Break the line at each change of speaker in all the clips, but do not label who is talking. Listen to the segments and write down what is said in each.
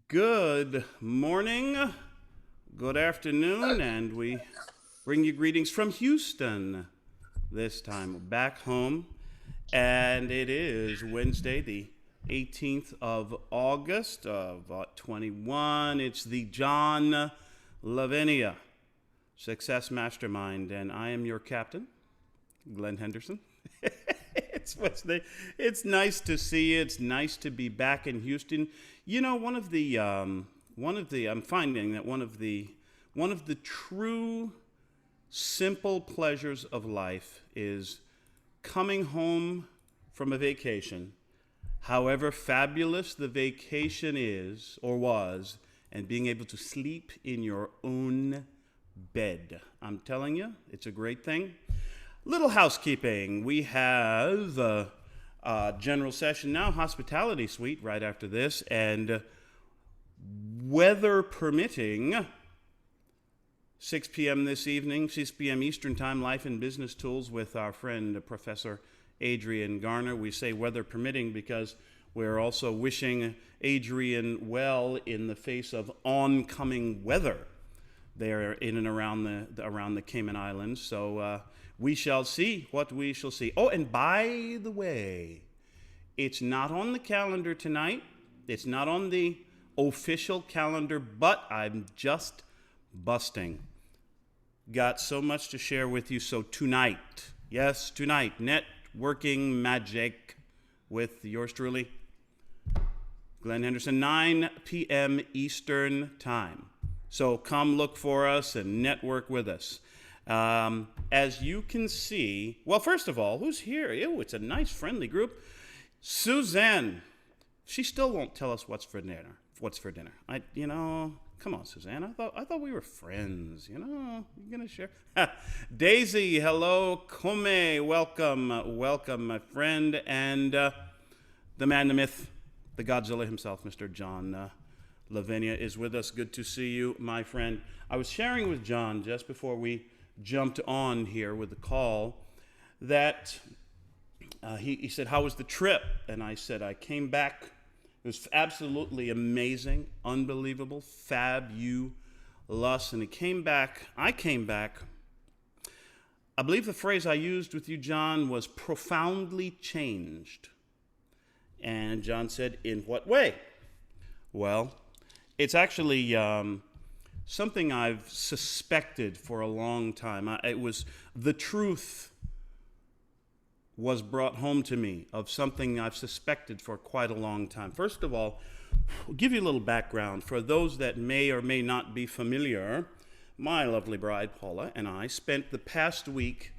Good morning, good afternoon, and we bring you greetings from Houston this time, back home. And it is Wednesday, the 18th of August of 21. It's the John Lavinia Success Mastermind, and I am your captain, Glen Henderson. It's nice to see you. It's nice to be back in Houston. You know, I'm finding that one of the true simple pleasures of life is coming home from a vacation, however fabulous the vacation is or was, and being able to sleep in your own bed. I'm telling you, it's a great thing. Little housekeeping. We have general session now, hospitality suite right after this, and weather permitting, 6 p.m. this evening, 6 p.m. Eastern Time, Life and Business Tools with our friend Professor Adrian Garner. We say weather permitting because we're also wishing Adrian well in the face of oncoming weather there in and around the Cayman Islands. So we shall see what we shall see. Oh, and by the way, it's not on the calendar tonight. It's not on the official calendar, but I'm just busting. Got so much to share with you. So tonight, yes, tonight, networking magic with yours truly, Glen Henderson, 9 p.m. Eastern Time. So come look for us and network with us. As you can see, well, first of all, who's here? Ew, it's a nice, friendly group. Suzanne, she still won't tell us what's for dinner. Come on, Suzanne. I thought we were friends. You're gonna share. Daisy, hello, Kome, welcome, my friend, and the man, the myth, the Godzilla himself, Mr. John Lavinia is with us. Good to see you, my friend. I was sharing with John just before we jumped on here with the call that he said, how was the trip? And I said, I came back. It was absolutely amazing, unbelievable, fabulous. And I came back. I believe the phrase I used with you, John, was profoundly changed. And John said, in what way? Well, it's actually something I've suspected for a long time. The truth was brought home to me of something I've suspected for quite a long time. First of all, I'll give you a little background. For those that may or may not be familiar, my lovely bride, Paula, and I spent the past week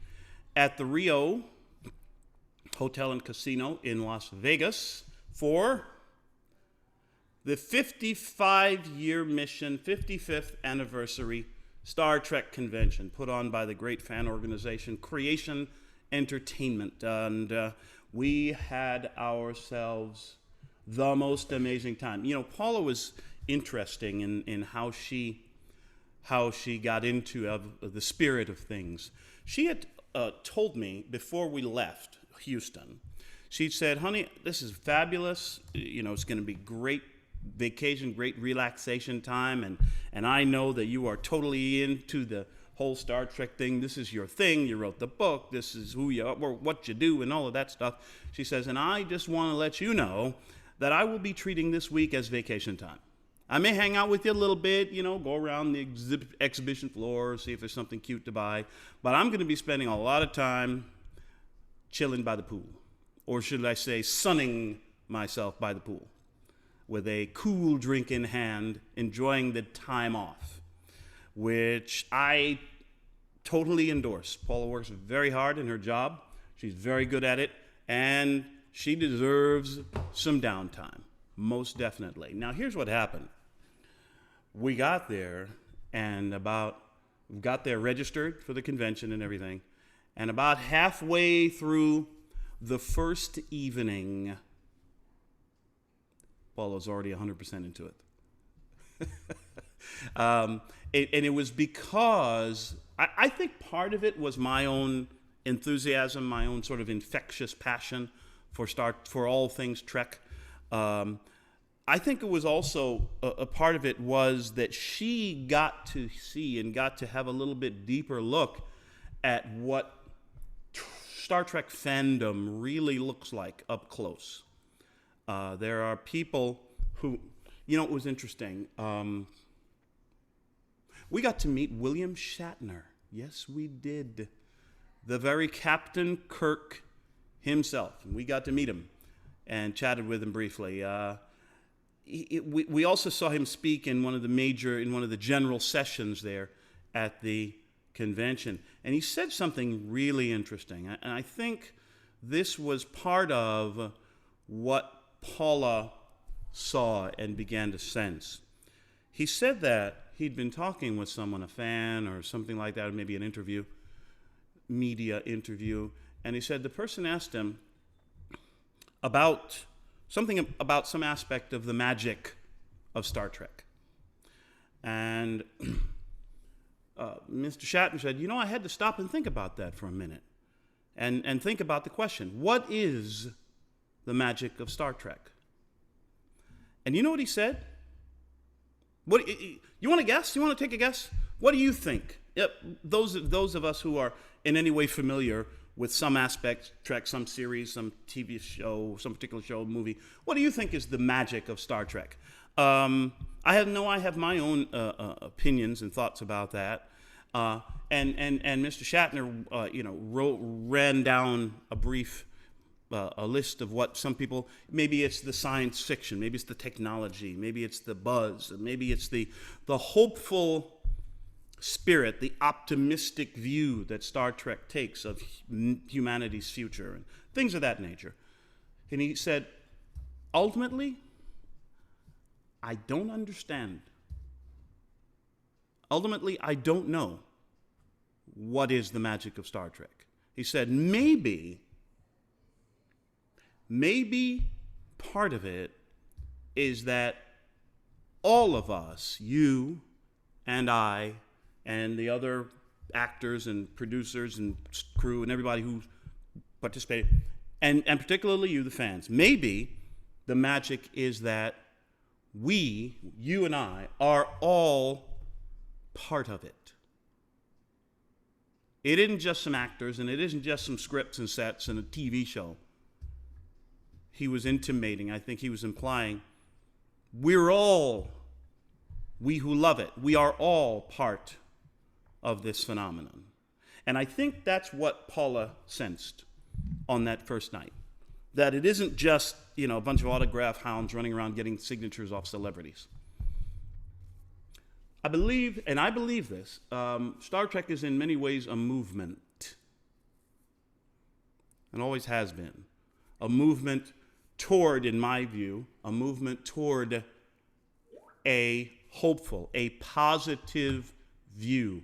at the Rio Hotel and Casino in Las Vegas for the 55-year mission, 55th anniversary Star Trek convention put on by the great fan organization Creation Entertainment. And we had ourselves the most amazing time. You know, Paula was interesting in how she got into the spirit of things. She had told me before we left Houston, she said, honey, this is fabulous. It's going to be great vacation, great relaxation time, and I know that you are totally into the whole Star Trek thing. This is your thing. You wrote the book. This is who you are, what you do, and all of that stuff. She says, and I just want to let you know that I will be treating this week as vacation time. I may hang out with you a little bit, go around the exhibition floor, see if there's something cute to buy, but I'm going to be spending a lot of time chilling by the pool, or should I say sunning myself by the pool, with a cool drink in hand, enjoying the time off, which I totally endorse. Paula works very hard in her job. She's very good at it, and she deserves some downtime, most definitely. Now, here's what happened. We got there, got there registered for the convention and everything, and about halfway through the first evening, Paula's already 100% into it. And it was because I think part of it was my own enthusiasm, my own sort of infectious passion for all things Trek. I think it was also a part of it was that she got to see and got to have a little bit deeper look at what Star Trek fandom really looks like up close. There are people who, it was interesting. We got to meet William Shatner. Yes, we did. The very Captain Kirk himself. And we got to meet him and chatted with him briefly. We also saw him speak in one of the general sessions there at the convention. And he said something really interesting. And I think this was part of what Paula saw and began to sense. He said that he'd been talking with someone, a fan or something like that, or maybe an interview, media interview, and he said the person asked him about something about some aspect of the magic of Star Trek. And Mr. Shatner said, I had to stop and think about that for a minute and think about the question, what is the magic of Star Trek? And you know what he said? You want to guess? You want to take a guess? What do you think? Yep, those of us who are in any way familiar with some aspect, Trek, some series, some TV show, some particular show, movie, what do you think is the magic of Star Trek? I have my own opinions and thoughts about that. And Mr. Shatner, ran down a list of what some people, maybe it's the science fiction, maybe it's the technology, maybe it's the buzz, maybe it's the hopeful spirit, the optimistic view that Star Trek takes of humanity's future and things of that nature. And he said, ultimately, I don't understand. Ultimately, I don't know what is the magic of Star Trek. He said, maybe part of it is that all of us, you and I, and the other actors and producers and crew and everybody who participated, and particularly you, the fans, maybe the magic is that you and I, are all part of it. It isn't just some actors, and it isn't just some scripts and sets and a TV show. He was intimating, I think he was implying, we who love it, we are all part of this phenomenon. And I think that's what Paula sensed on that first night. That it isn't just, a bunch of autograph hounds running around getting signatures off celebrities. I believe this, Star Trek is in many ways a movement. And always has been. A movement toward, in my view, a hopeful, a positive view,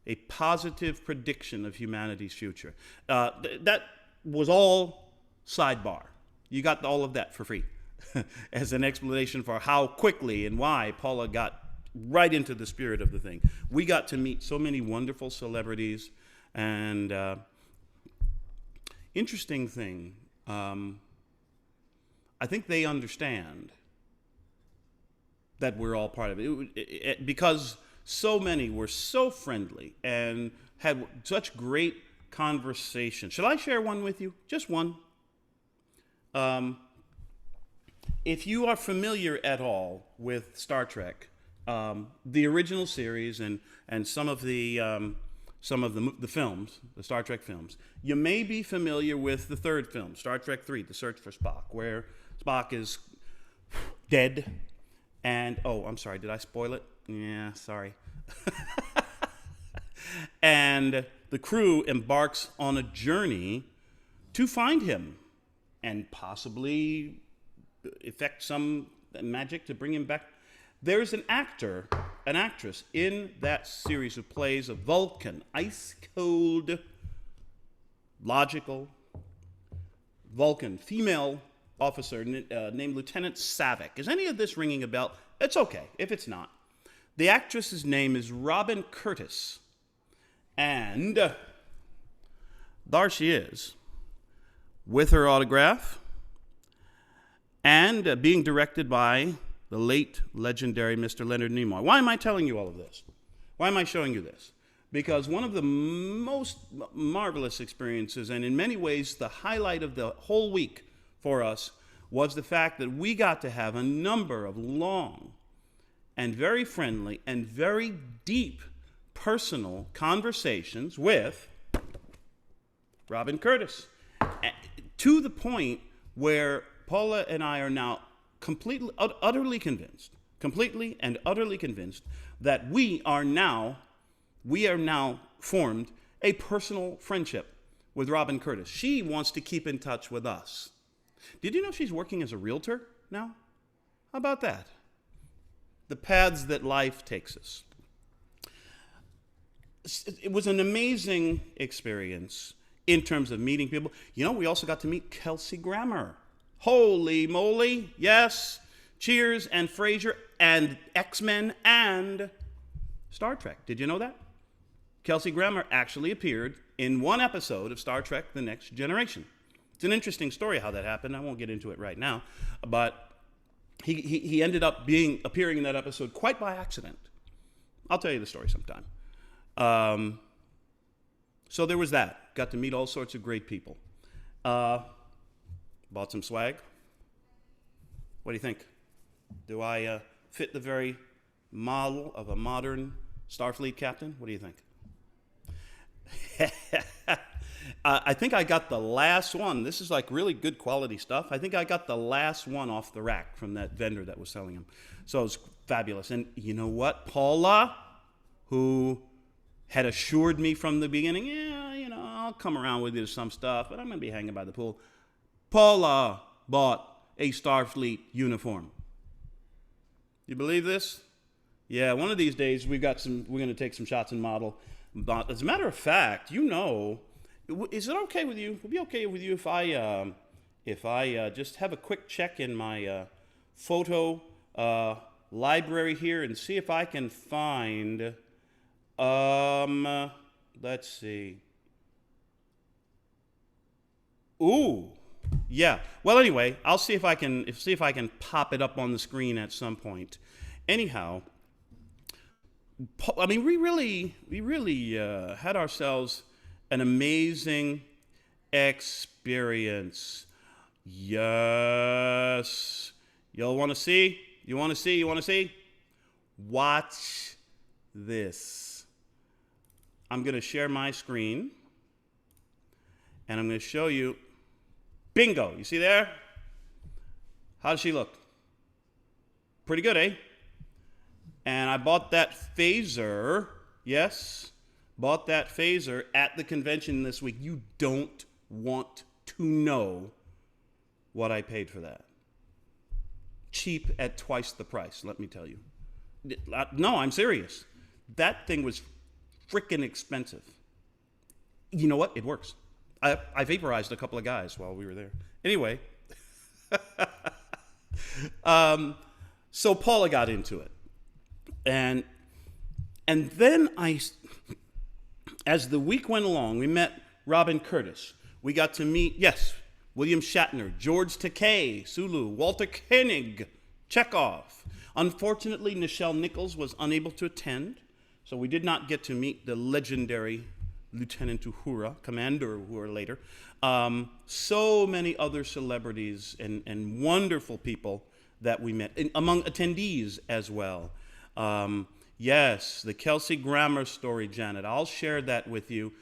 a positive prediction of humanity's future. That was all sidebar. You got all of that for free as an explanation for how quickly and why Paula got right into the spirit of the thing. We got to meet so many wonderful celebrities, and interesting thing, I think they understand that we're all part of it, because so many were so friendly and had such great conversation. Should I share one with you? Just one. If you are familiar at all with Star Trek, the original series and some of the films, the Star Trek films, you may be familiar with the third film, Star Trek III, The Search for Spock, where Spock is dead. And, I'm sorry, did I spoil it? Yeah, sorry. And the crew embarks on a journey to find him and possibly effect some magic to bring him back. There's an actress in that series of plays of Vulcan, ice cold, logical Vulcan, female officer named Lieutenant Savick. Is any of this ringing a bell? It's okay if it's not. The actress's name is Robin Curtis. And there she is with her autograph and being directed by the late legendary Mr. Leonard Nimoy. Why am I telling you all of this? Why am I showing you this? Because one of the most marvelous experiences, and in many ways the highlight of the whole week for us, was the fact that we got to have a number of long and very friendly and very deep personal conversations with Robin Curtis, to the point where Paula and I are now completely and utterly convinced that we are now formed a personal friendship with Robin Curtis. She wants to keep in touch with us. Did you know she's working as a realtor now? How about that? The paths that life takes us. It was an amazing experience in terms of meeting people. You know, we also got to meet Kelsey Grammer. Holy moly, yes. Cheers and Frasier and X-Men and Star Trek. Did you know that? Kelsey Grammer actually appeared in one episode of Star Trek: The Next Generation. It's an interesting story how that happened. I won't get into it right now, but he ended up appearing in that episode quite by accident. I'll tell you the story sometime. So there was that. Got to meet all sorts of great people. Bought some swag. What do you think? Do I fit the very model of a modern Starfleet captain? What do you think? I think I got the last one. This is like really good quality stuff. I think I got the last one off the rack from that vendor that was selling them. So it was fabulous. And you know what? Paula, who had assured me from the beginning, yeah, you know, I'll come around with you to some stuff, but I'm going to be hanging by the pool. Paula bought a Starfleet uniform. You believe this? Yeah, one of these days we're going to take some shots and model. But as a matter of fact, you know, is it okay with you? Would it be okay with you if I just have a quick check in my photo library here and see if I can find, let's see. Ooh, yeah. Well, anyway, I'll see if I can pop it up on the screen at some point. Anyhow, I mean, we really had ourselves an amazing experience. Yes. Y'all want to see? You want to see? You want to see? Watch this. I'm going to share my screen, and I'm going to show you. Bingo. You see there? How does she look? Pretty good, eh? And I bought that phaser. Yes. Bought that phaser at the convention this week. You don't want to know what I paid for that. Cheap at twice the price, let me tell you. No, I'm serious. That thing was freaking expensive. You know what? It works. I vaporized a couple of guys while we were there. Anyway. So Paula got into it. And then as the week went along, we met Robin Curtis. We got to meet, yes, William Shatner, George Takei, Sulu, Walter Koenig, Chekhov. Unfortunately, Nichelle Nichols was unable to attend, so we did not get to meet the legendary Lieutenant Uhura, Commander Uhura later. So many other celebrities and wonderful people that we met, among attendees as well. Yes, the Kelsey Grammer story, Janet. I'll share that with you.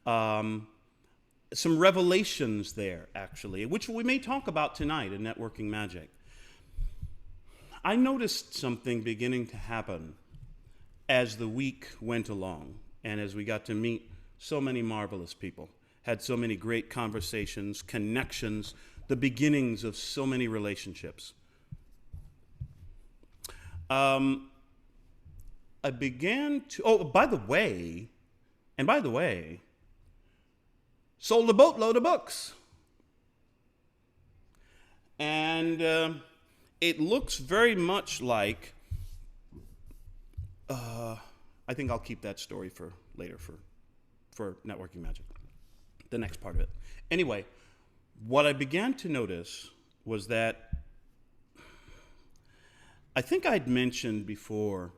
Some revelations there, actually, which we may talk about tonight in Networking Magic. I noticed something beginning to happen as the week went along and as we got to meet so many marvelous people, had so many great conversations, connections, the beginnings of so many relationships. I began to, by the way, sold a boatload of books. And it looks very much like, I think I'll keep that story for later for Networking Magic, the next part of it. Anyway, what I began to notice was that I think I'd mentioned before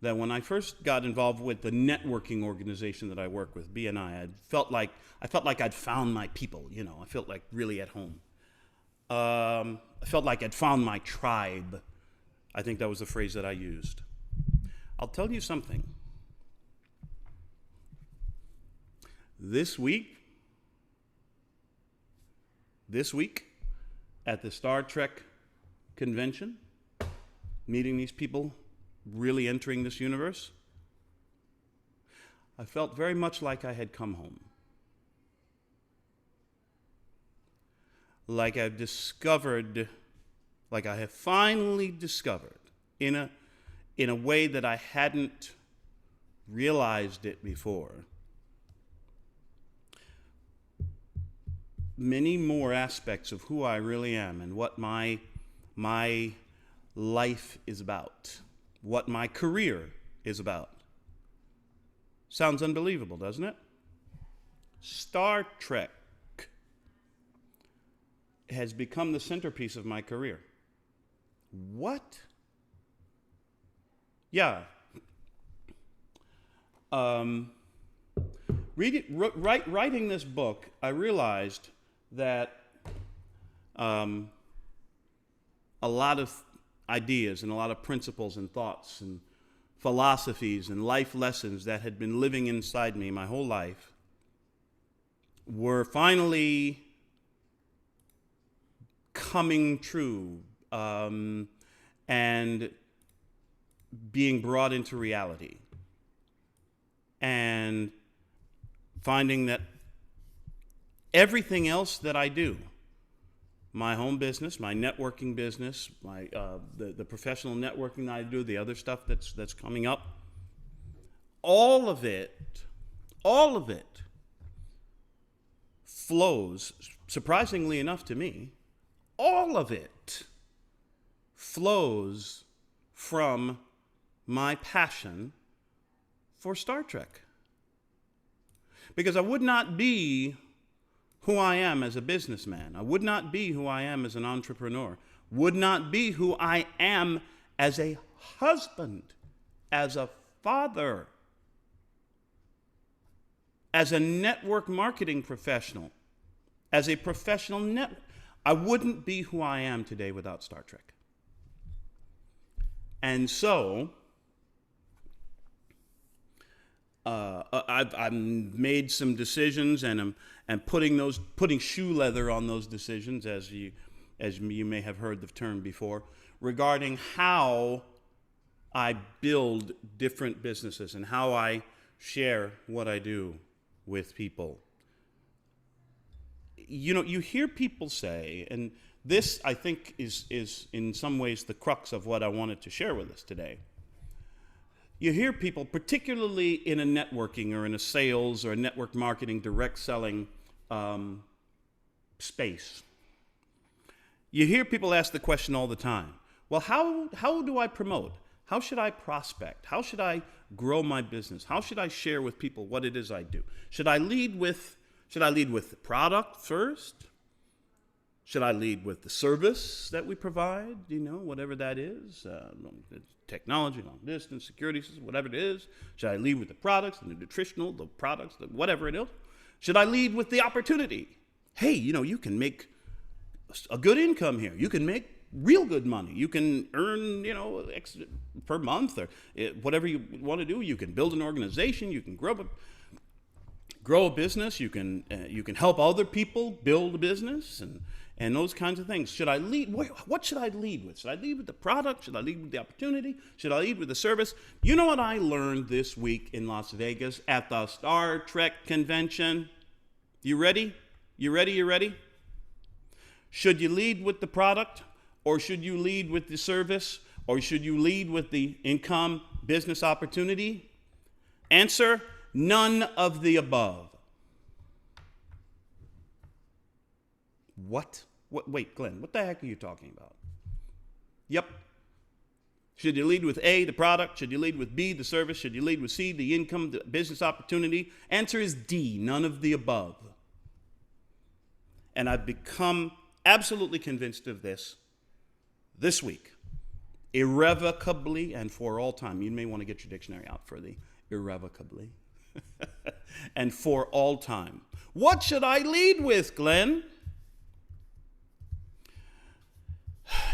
that when I first got involved with the networking organization that I work with, BNI, I felt like I'd found my people. I felt like really at home. I felt like I'd found my tribe. I think that was the phrase that I used. I'll tell you something. This week at the Star Trek convention, meeting these people, really entering this universe, I felt very much like I had come home. Like I have finally discovered in a way that I hadn't realized it before, many more aspects of who I really am and what my life is about, what my career is about. Sounds unbelievable, doesn't it? Star Trek has become the centerpiece of my career. What? Yeah. Writing this book, I realized that a lot of ideas and a lot of principles and thoughts and philosophies and life lessons that had been living inside me my whole life were finally coming true and being brought into reality, and finding that everything else that I do, my home business, my networking business, my the professional networking that I do, the other stuff that's coming up, all of it flows, surprisingly enough to me, all of it flows from my passion for Star Trek. Because I would not be who I am as a businessman. I would not be who I am as an entrepreneur. Would not be who I am as a husband, as a father, as a network marketing professional, as a professional network. I wouldn't be who I am today without Star Trek. And so, I've made some decisions, and I'm putting shoe leather on those decisions, as you may have heard the term before, regarding how I build different businesses and how I share what I do with people. You hear people say, and this I think is in some ways the crux of what I wanted to share with us today. You hear people, particularly in a networking or in a sales or a network marketing, direct selling space, you hear people ask the question all the time, well, how do I promote? How should I prospect? How should I grow my business? How should I share with people what it is I do? Should I lead with the product first? Should I lead with the service that we provide, whatever that is, technology, long distance, security systems, whatever it is? Should I lead with the products, the nutritional, the products, whatever it is? Should I lead with the opportunity? Hey, you can make a good income here. You can make real good money. You can earn, X per month or whatever you want to do. You can build an organization. You can grow a business. You can help other people build a business and those kinds of things. Should I lead? What should I lead with? Should I lead with the product? Should I lead with the opportunity? Should I lead with the service? You know what I learned this week in Las Vegas at the Star Trek convention? You ready? You ready? Should you lead with the product, or should you lead with the service, or should you lead with the income, business opportunity? Answer: none of the above. What? Wait, Glenn, what the heck are you talking about? Yep. Should you lead with A, the product? Should you lead with B, the service? Should you lead with C, the income, the business opportunity? Answer is D, none of the above. And I've become absolutely convinced of this week. irrevocably and for all time. You may want to get your dictionary out for the irrevocably. And for all time. What should I lead with, Glenn?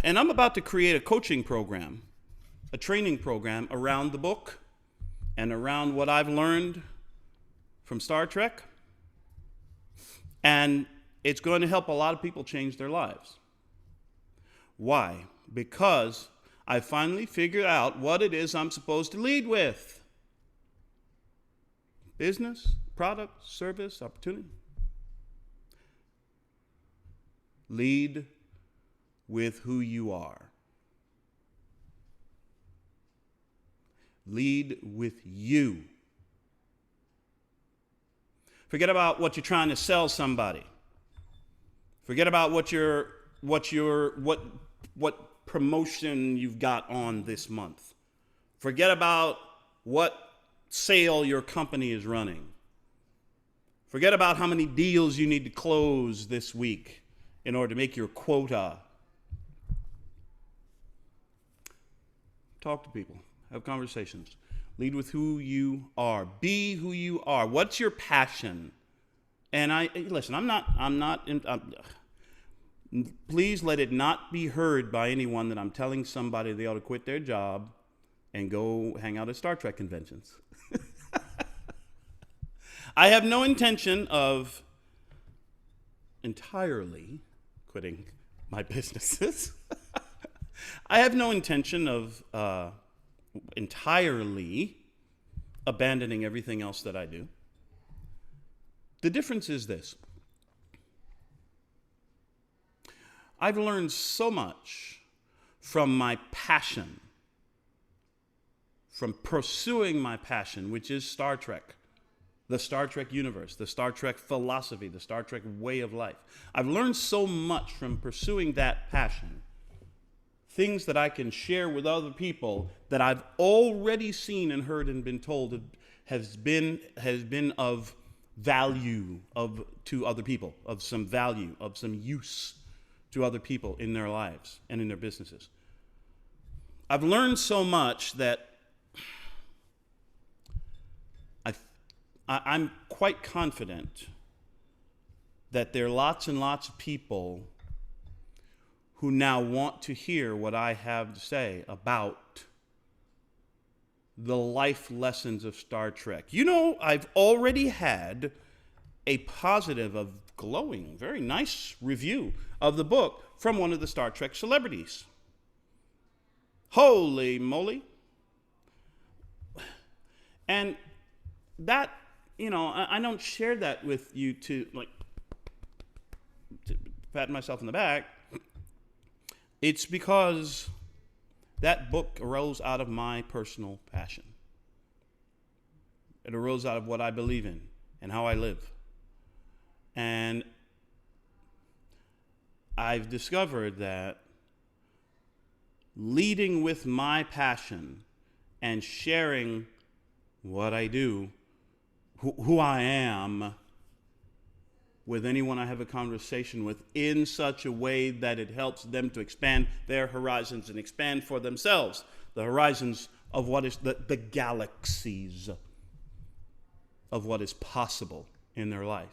And I'm about to create a coaching program, a training program around the book and around what I've learned from Star Trek. And it's going to help a lot of people change their lives. Why? Because I finally figured out what it is I'm supposed to lead with. Business, product, service, opportunity. Lead with who you are. Lead with you. Forget about what you're trying to sell somebody. Forget about what promotion you've got on this month. Forget about what sale your company is running. Forget about how many deals you need to close this week in order to make your quota. Talk to people. Have conversations. Lead with who you are. Be who you are. What's your passion? And listen, please let it not be heard by anyone that I'm telling somebody they ought to quit their job and go hang out at Star Trek conventions. I have no intention of entirely quitting my businesses. I have no intention of entirely abandoning everything else that I do. The difference is this. I've learned so much from my passion, from pursuing my passion, which is Star Trek, the Star Trek universe, the Star Trek philosophy, the Star Trek way of life. I've learned so much from pursuing that passion, things that I can share with other people that I've already seen and heard and been told has been of value to other people, of some value, of some use to other people in their lives and in their businesses. I've learned so much that I'm quite confident that there are lots and lots of people who now want to hear what I have to say about the life lessons of Star Trek. You know, I've already had a positive, of glowing, very nice review of the book from one of the Star Trek celebrities. Holy moly. And that, you know, I don't share that with you to pat myself in the back. It's because that book arose out of my personal passion. It arose out of what I believe in and how I live. And I've discovered that leading with my passion and sharing what I do, who I am, with anyone I have a conversation with in such a way that it helps them to expand their horizons and expand for themselves the horizons of what is the galaxies of what is possible in their life.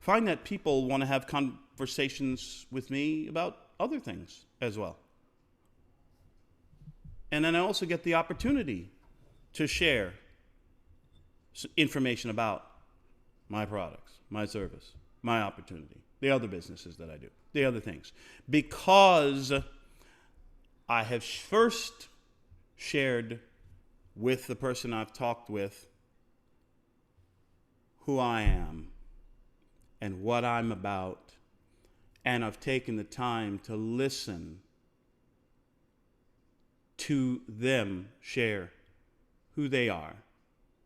Find that people want to have conversations with me about other things as well. And then I also get the opportunity to share information about my products, my service, my opportunity, the other businesses that I do, the other things. Because I have first shared with the person I've talked with who I am and what I'm about, and I've taken the time to listen to them share who they are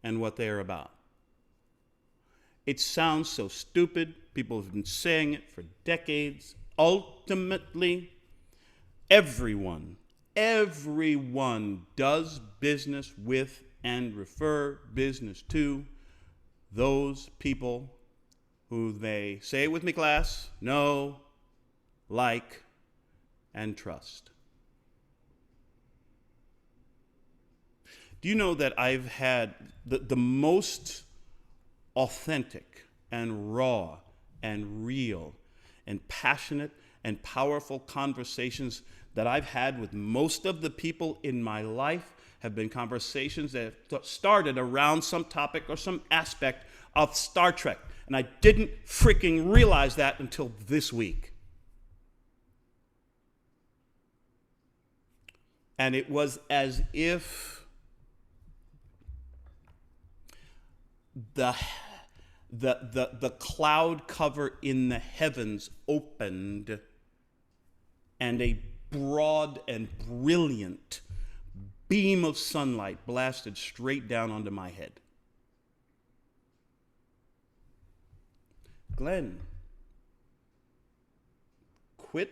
and what they're about. It sounds so stupid. People have been saying it for decades. Ultimately, everyone does business with and refer business to those people who they, say it with me, class, know, like, and trust. Do you know that I've had the most authentic and raw and real and passionate and powerful conversations that I've had with most of the people in my life have been conversations that have started around some topic or some aspect of Star Trek. And I didn't freaking realize that until this week. And it was as if the cloud cover in the heavens opened and a broad and brilliant beam of sunlight blasted straight down onto my head. Glen, quit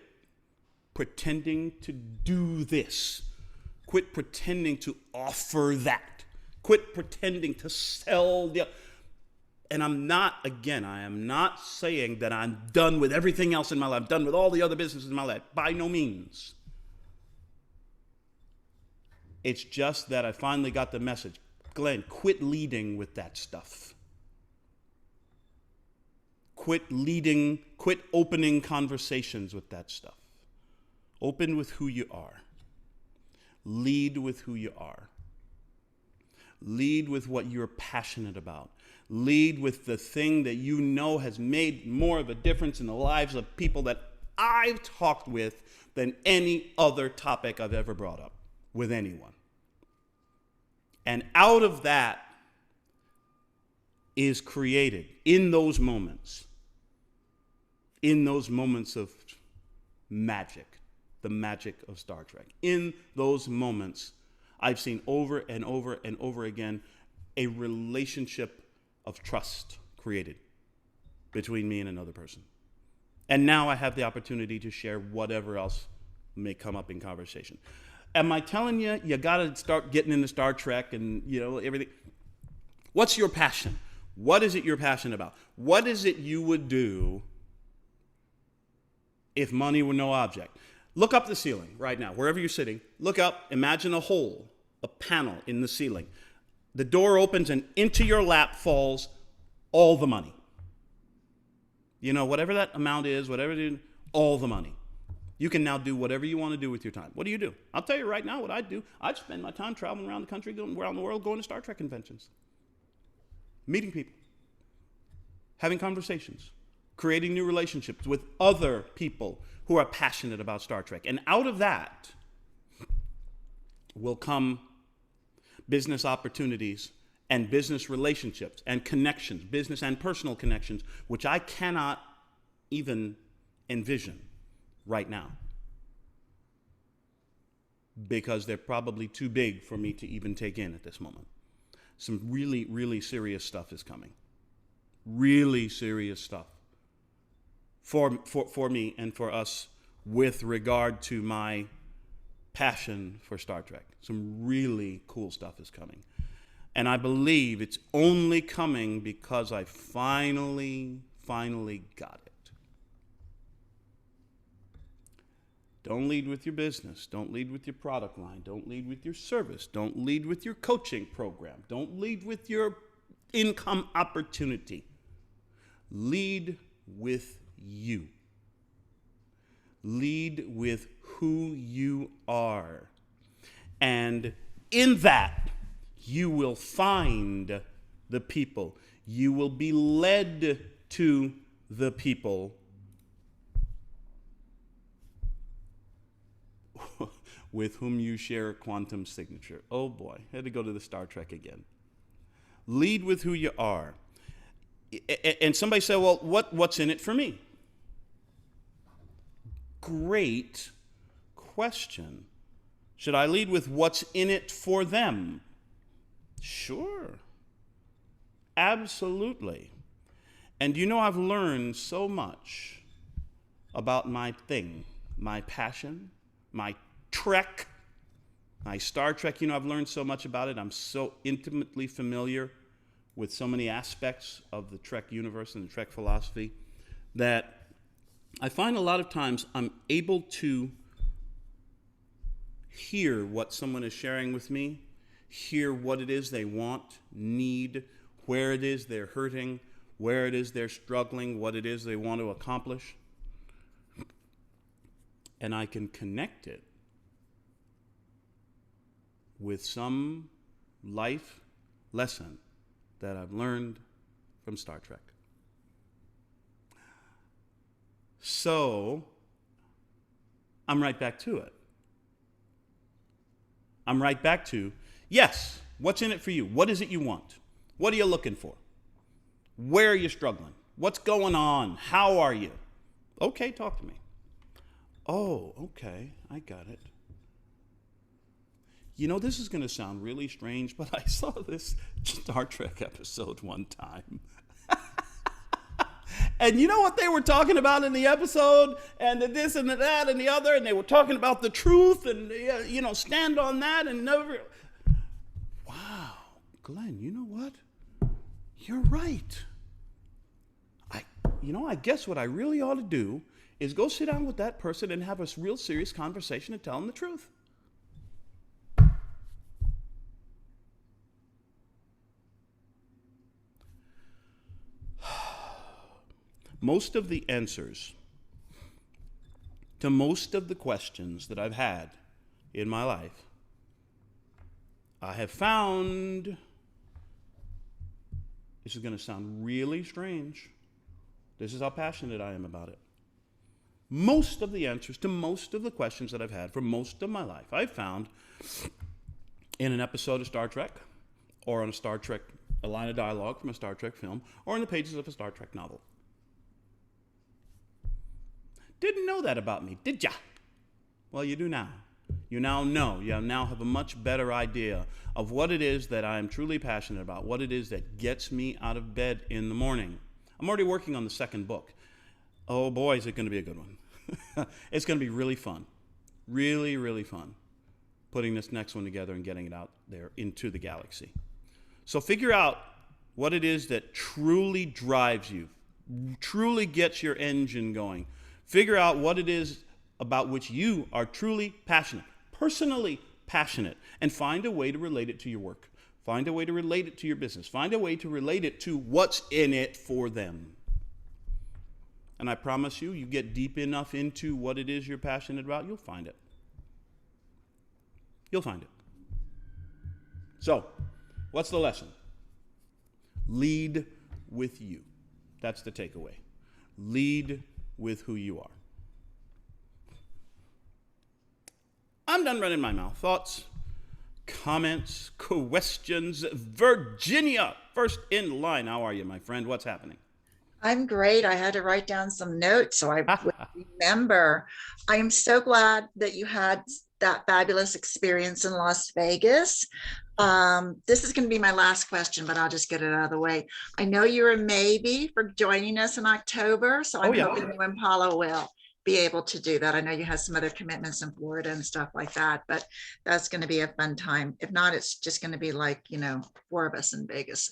pretending to do this. Quit pretending to offer that. Quit pretending to sell the... And I am not saying that I'm done with everything else in my life. I'm done with all the other businesses in my life. By no means. It's just that I finally got the message. Glen, quit leading with that stuff. Quit opening conversations with that stuff. Open with who you are. Lead with who you are. Lead with what you're passionate about. Lead with the thing that you know has made more of a difference in the lives of people that I've talked with than any other topic I've ever brought up with anyone. And out of that is created in those moments of magic, the magic of Star Trek. In those moments, I've seen over and over and over again a relationship of trust created between me and another person. And now I have the opportunity to share whatever else may come up in conversation. Am I telling you, you got to start getting into Star Trek and, everything? What's your passion? What is it you're passionate about? What is it you would do if money were no object? Look up the ceiling right now, wherever you're sitting. Look up, imagine a hole, a panel in the ceiling. The door opens and into your lap falls all the money. Whatever that amount is, whatever it is, all the money. You can now do whatever you want to do with your time. What do? I'll tell you right now what I'd do. I'd spend my time traveling around the country, going around the world, going to Star Trek conventions, meeting people, having conversations, creating new relationships with other people who are passionate about Star Trek. And out of that will come business opportunities and business relationships and connections, business and personal connections, which I cannot even envision right now because they're probably too big for me to even take in at this moment. Some really, really serious stuff is coming. Really serious stuff for me and for us with regard to my passion for Star Trek. Some really cool stuff is coming. And I believe it's only coming because I finally got it. Don't lead with your business. Don't lead with your product line. Don't lead with your service. Don't lead with your coaching program. Don't lead with your income opportunity. Lead with you. Lead with who you are. And in that, you will find the people. You will be led to the people with whom you share a quantum signature. Oh boy, I had to go to the Star Trek again. Lead with who you are. And somebody said, well, what's in it for me? Great question. Should I lead with what's in it for them? Sure. Absolutely. And I've learned so much about my thing, my passion, my Trek, my Star Trek. I've learned so much about it. I'm so intimately familiar with so many aspects of the Trek universe and the Trek philosophy that I find a lot of times I'm able to hear what someone is sharing with me, hear what it is they want, need, where it is they're hurting, where it is they're struggling, what it is they want to accomplish. And I can connect it with some life lesson that I've learned from Star Trek. So I'm right back to it. I'm right back to, yes, what's in it for you? What is it you want? What are you looking for? Where are you struggling? What's going on? How are you? Okay, talk to me. Oh, okay, I got it. You know, this is going to sound really strange, but I saw this Star Trek episode one time. And you know what they were talking about in the episode? And the this and the that and the other. And they were talking about the truth and, stand on that and never. Wow, Glenn, you know what? You're right. I guess what I really ought to do is go sit down with that person and have a real serious conversation and tell them the truth. Most of the answers to most of the questions that I've had in my life, I have found, this is going to sound really strange. This is how passionate I am about it. Most of the answers to most of the questions that I've had for most of my life, I've found in an episode of Star Trek, or on a line of dialogue from a Star Trek film, or in the pages of a Star Trek novel. Didn't know that about me, did ya? Well, you do now. You now know. You now have a much better idea of what it is that I am truly passionate about, what it is that gets me out of bed in the morning. I'm already working on the second book. Oh boy, is it going to be a good one. It's going to be really fun. Really, really fun. Putting this next one together and getting it out there into the galaxy. So figure out what it is that truly drives you, truly gets your engine going. Figure out what it is about which you are truly passionate, personally passionate, and find a way to relate it to your work. Find a way to relate it to your business. Find a way to relate it to what's in it for them. And I promise you get deep enough into what it is you're passionate about, you'll find it. You'll find it. So, what's the lesson? Lead with you. That's the takeaway. Lead with who you are. I'm done running my mouth. Thoughts, comments, questions? Virginia, first in line. How are you, my friend? What's happening?
I'm great. I had to write down some notes so I would remember. I am so glad that you had that fabulous experience in Las Vegas. This is going to be my last question, but I'll just get it out of the way. I know you're a maybe for joining us in October, so I'm hoping you and Paula will be able to do that. I know you have some other commitments in Florida and stuff like that, but that's going to be a fun time. If not, it's just going to be like, 4 of us in Vegas.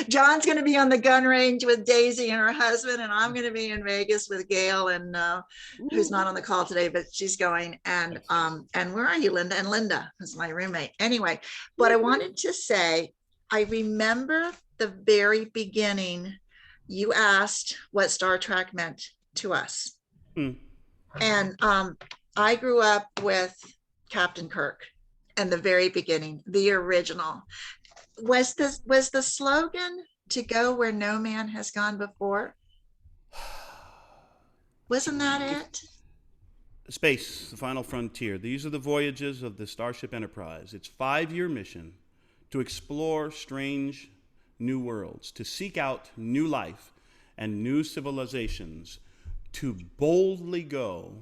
John's going to be on the gun range with Daisy and her husband, and I'm going to be in Vegas with Gail, and who's not on the call today, but she's going. And where are you, Linda? And Linda is my roommate. Anyway, but I wanted to say, I remember the very beginning, you asked what Star Trek meant to us. And I grew up with Captain Kirk in the very beginning, the original. Was the slogan to go where no man has gone before? Wasn't that it?
Space, the final frontier. These are the voyages of the Starship Enterprise. Its 5-year mission to explore strange new worlds, to seek out new life and new civilizations, to boldly go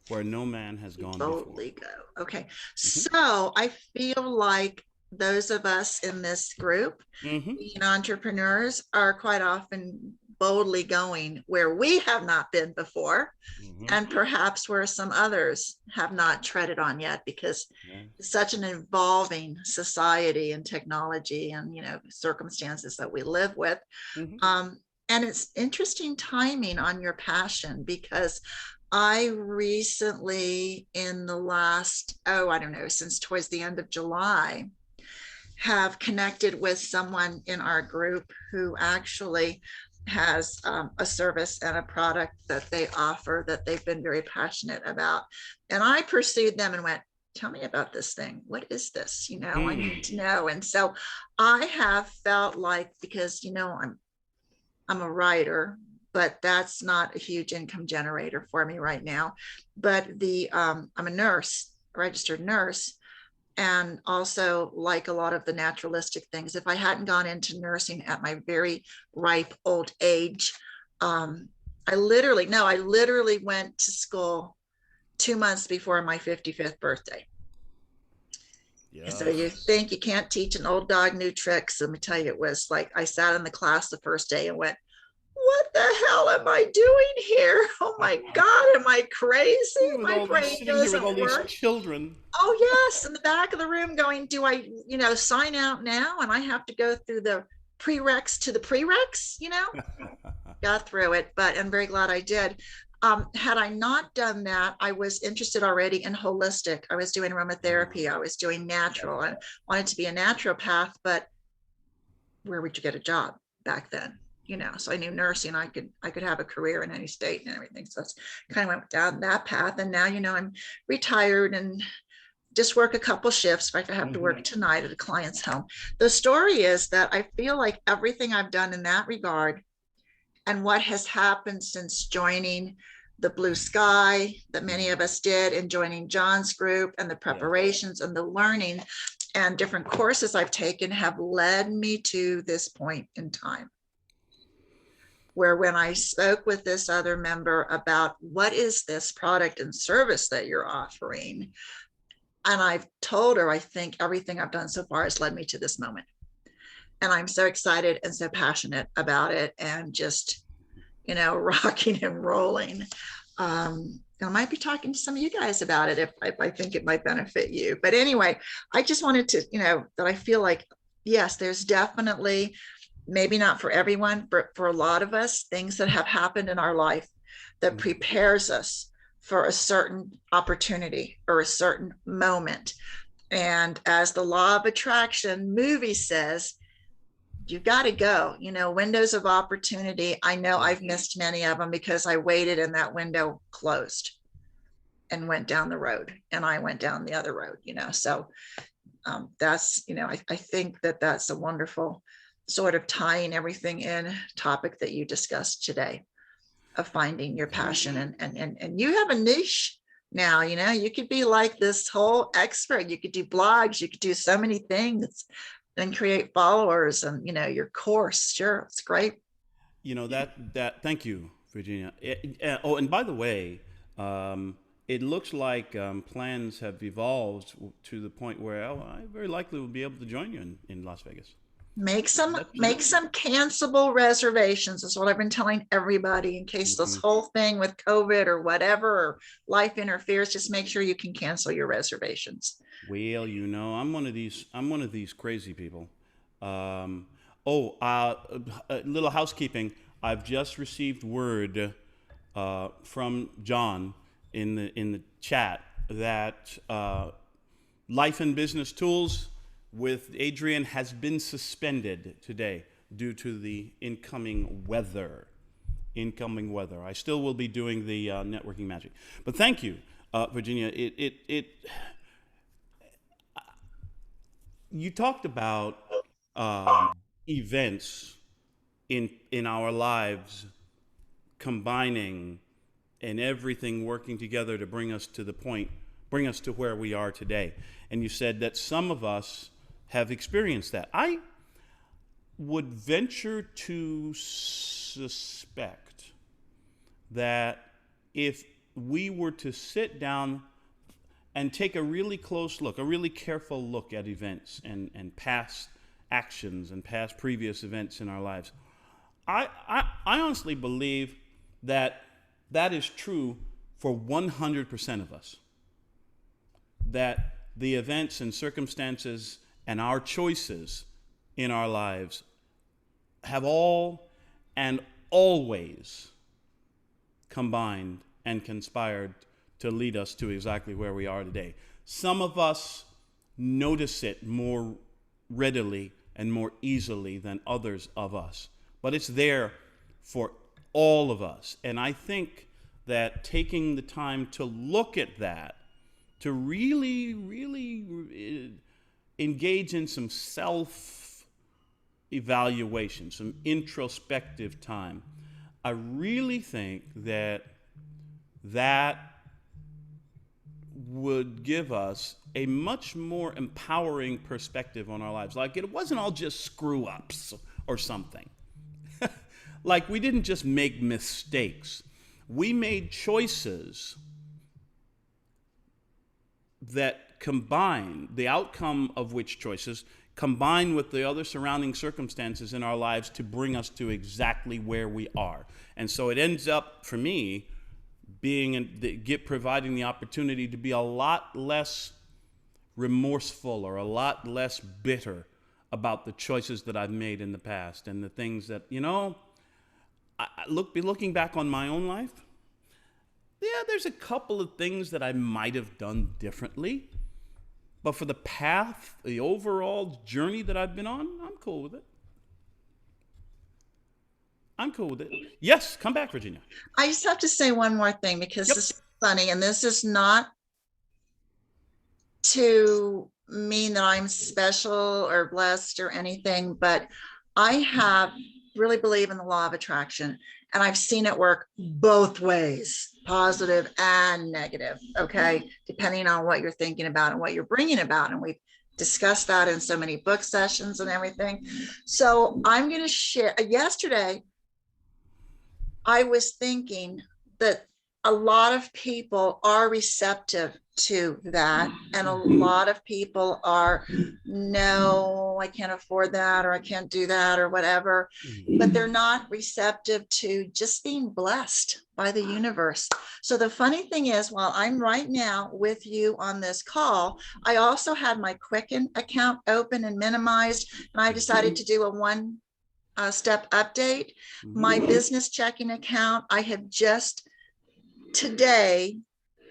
where no man has gone before.
Boldly go. Okay. So I feel like those of us in this group, being entrepreneurs, are quite often boldly going where we have not been before, and perhaps where some others have not treaded on yet, because it's such an evolving society and technology and circumstances that we live with. And it's interesting timing on your passion, because I recently, in the last, oh, I don't know, since towards the end of July, have connected with someone in our group who actually has a service and a product that they offer that they've been very passionate about. And I pursued them and went, tell me about this thing. What is this? I need to know. And so I have felt like, because, I'm a writer, but that's not a huge income generator for me right now. But I'm a nurse, a registered nurse, and also like a lot of the naturalistic things. If I hadn't gone into nursing at my very ripe old age, I literally went to school 2 months before my 55th birthday.
Yeah.
And so you think you can't teach an old dog new tricks. Let me tell you, it was like I sat in the class the first day and went, what the hell am I doing here? Oh my God, am I crazy? My brain doesn't work.
Children.
Oh yes, in the back of the room going, do I, sign out now? And I have to go through the prereqs to the prereqs, got through it, but I'm very glad I did. Had I not done that, I was interested already in holistic. I was doing aromatherapy. I was doing natural and wanted to be a naturopath, but where would you get a job back then? So I knew nursing, I could have a career in any state and everything. So that's kind of went down that path. And now, I'm retired and just work a couple shifts if I have to work tonight at a client's home. The story is that I feel like everything I've done in that regard and what has happened since joining the Blue Sky that many of us did, and joining John's group, and the preparations and the learning and different courses I've taken have led me to this point in time, where when I spoke with this other member about what is this product and service that you're offering, and I've told her, I think everything I've done so far has led me to this moment. And I'm so excited and so passionate about it, and just, rocking and rolling. I might be talking to some of you guys about it if I think it might benefit you. But anyway, I just wanted to, that I feel like, yes, there's definitely, maybe not for everyone, but for a lot of us, things that have happened in our life that prepares us for a certain opportunity or a certain moment. And as the law of attraction movie says, you've got to go, windows of opportunity. I know I've missed many of them because I waited and that window closed and went down the road, and I went down the other road, so that's, I think that's a wonderful sort of tying everything in topic that you discussed today, of finding your passion. And you have a niche now, you could be like this whole expert. You could do blogs, you could do so many things and create followers, and your course. Sure, it's great.
That thank you, Virginia. And by the way, it looks like plans have evolved to the point where I very likely will be able to join you in Las Vegas.
Make some cancelable reservations is what I've been telling everybody, in case this whole thing with COVID or whatever, or life interferes. Just make sure you can cancel your reservations.
Well, I'm one of these crazy people. A little housekeeping. I've just received word from John in the chat that Life and Business Tools with Adrian has been suspended today due to the incoming weather. I still will be doing the networking magic. But thank you, Virginia. You talked about events in our lives combining and everything working together to bring us to where we are today. And you said that some of us have experienced that. I would venture to suspect that if we were to sit down and take a really close look, a really careful look at events and past actions and past previous events in our lives, I honestly believe that is true for 100% of us. That the events and circumstances and our choices in our lives have all and always combined and conspired to lead us to exactly where we are today. Some of us notice it more readily and more easily than others of us, but it's there for all of us. And I think that taking the time to look at that, to really engage in some self-evaluation, some introspective time, I really think that would give us a much more empowering perspective on our lives. Like, it wasn't all just screw ups or something. Like, we didn't just make mistakes. We made choices that combine, the outcome of which choices combine with the other surrounding circumstances in our lives to bring us to exactly where we are. And so it ends up, for me, providing the opportunity to be a lot less remorseful or a lot less bitter about the choices that I've made in the past and the things that, looking back on my own life, yeah, there's a couple of things that I might have done differently. But for the path, the overall journey that I've been on, I'm cool with it. I'm cool with it. Yes, come back, Virginia.
I just have to say one more thing, because
Yep.
this is funny, and this is not to mean that I'm special or blessed or anything, but I really believe in the law of attraction, and I've seen it work both ways, positive and negative, okay, depending on what you're thinking about and what you're bringing about. And we've discussed that in so many book sessions and everything. So I'm going to share. Yesterday, I was thinking that a lot of people are receptive to that, and a lot of people are, no, I can't afford that, or I can't do that, or whatever, but they're not receptive to just being blessed by the universe. So the funny thing is, while I'm right now with you on this call, I also had my Quicken account open and minimized, and I decided to do a one step update. My business checking account, I have just today,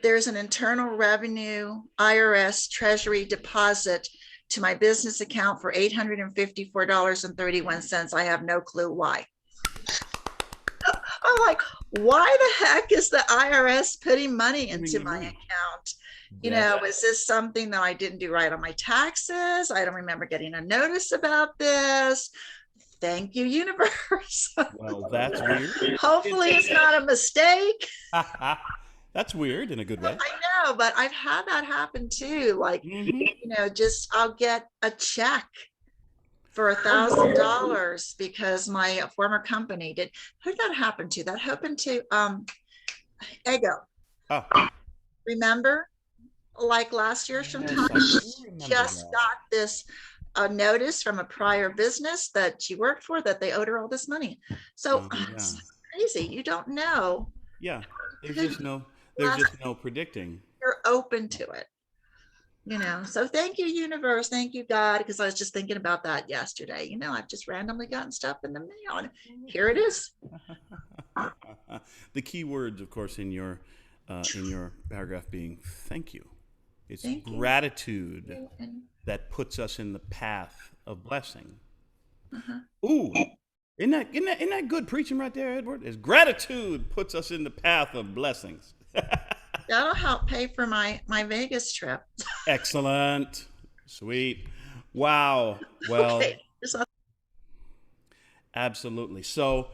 there's an Internal Revenue IRS Treasury deposit to my business account for $854.31. I have no clue why. I'm like, why the heck is the IRS putting money into my account? Is this something that I didn't do right on my taxes? I don't remember getting a notice about this. Thank you, universe.
Well, that's weird.
Hopefully it's not a mistake.
That's weird in a good way.
I know, but I've had that happen too. Like, I'll get a check for $1,000 because my former company did. Who did that happen to? That happened to Ego.
Oh.
Remember? Like last year sometime, just got this a notice from a prior business that she worked for that they owed her all this money. So it's crazy. You don't know.
Yeah, there's just no predicting.
You're open to it, So thank you, universe. Thank you, God, because I was just thinking about that yesterday. I've just randomly gotten stuff in the mail, and here it is.
The key words, of course, in your paragraph being thank you. It's gratitude that puts us in the path of blessing. Ooh, isn't that good preaching right there, Edward? It's gratitude puts us in the path of blessings.
That'll help pay for my Vegas trip.
Excellent. Sweet. Wow. Well, okay. Absolutely. So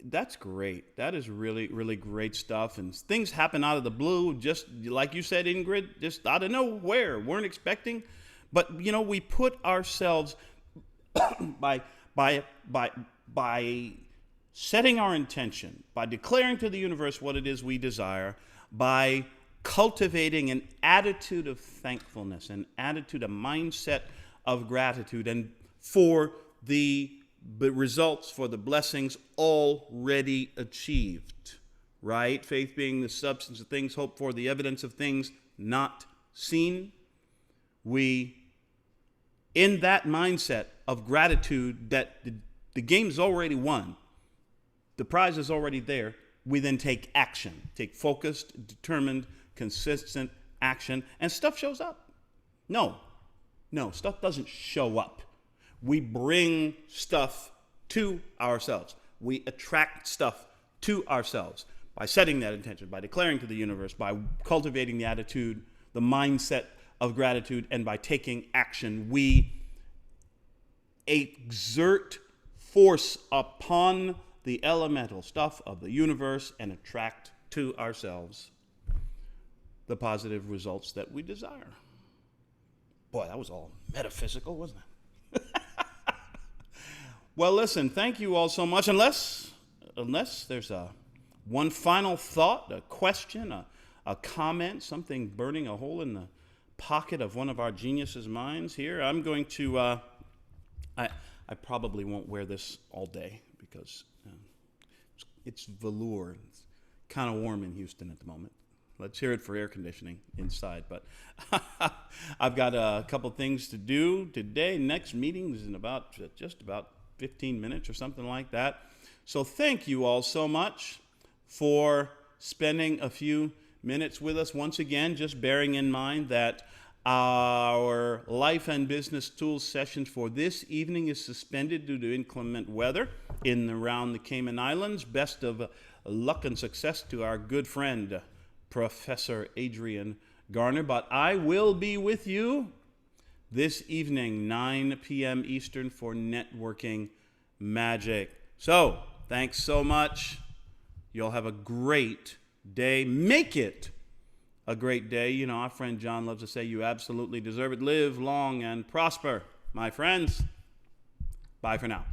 that's great. That is really, really great stuff. And things happen out of the blue, just like you said, Ingrid, just out of nowhere. Weren't expecting. But, we put ourselves by setting our intention, by declaring to the universe what it is we desire, by cultivating an attitude of thankfulness, a mindset of gratitude, and for the results, for the blessings already achieved, right? Faith being the substance of things hoped for, the evidence of things not seen. We, in that mindset of gratitude that the game's already won, the prize is already there, we then take action, take focused, determined, consistent action, and stuff shows up. No, stuff doesn't show up. We bring stuff to ourselves. We attract stuff to ourselves by setting that intention, by declaring to the universe, by cultivating the attitude, the mindset of gratitude, and by taking action. We exert force upon the elemental stuff of the universe and attract to ourselves the positive results that we desire. Boy, that was all metaphysical, wasn't it? Well, listen, thank you all so much. Unless there's one final thought, a question, a comment, something burning a hole in the pocket of one of our geniuses' minds here, I'm going to, I probably won't wear this all day because it's velour. It's kind of warm in Houston at the moment. Let's hear it for air conditioning inside. But I've got a couple things to do today. Next meeting is in just about 15 minutes or something like that. So thank you all so much for spending a few minutes with us. Once again, just bearing in mind that our life and business tools session for this evening is suspended due to inclement weather in and around the Cayman Islands. Best of luck and success to our good friend, Professor Adrian Garner. But I will be with you this evening, 9 p.m. Eastern, for Networking Magic. So, thanks so much. You'll have a great day. Make it a great day. You know, our friend John loves to say, you absolutely deserve it. Live long and prosper, my friends. Bye for now.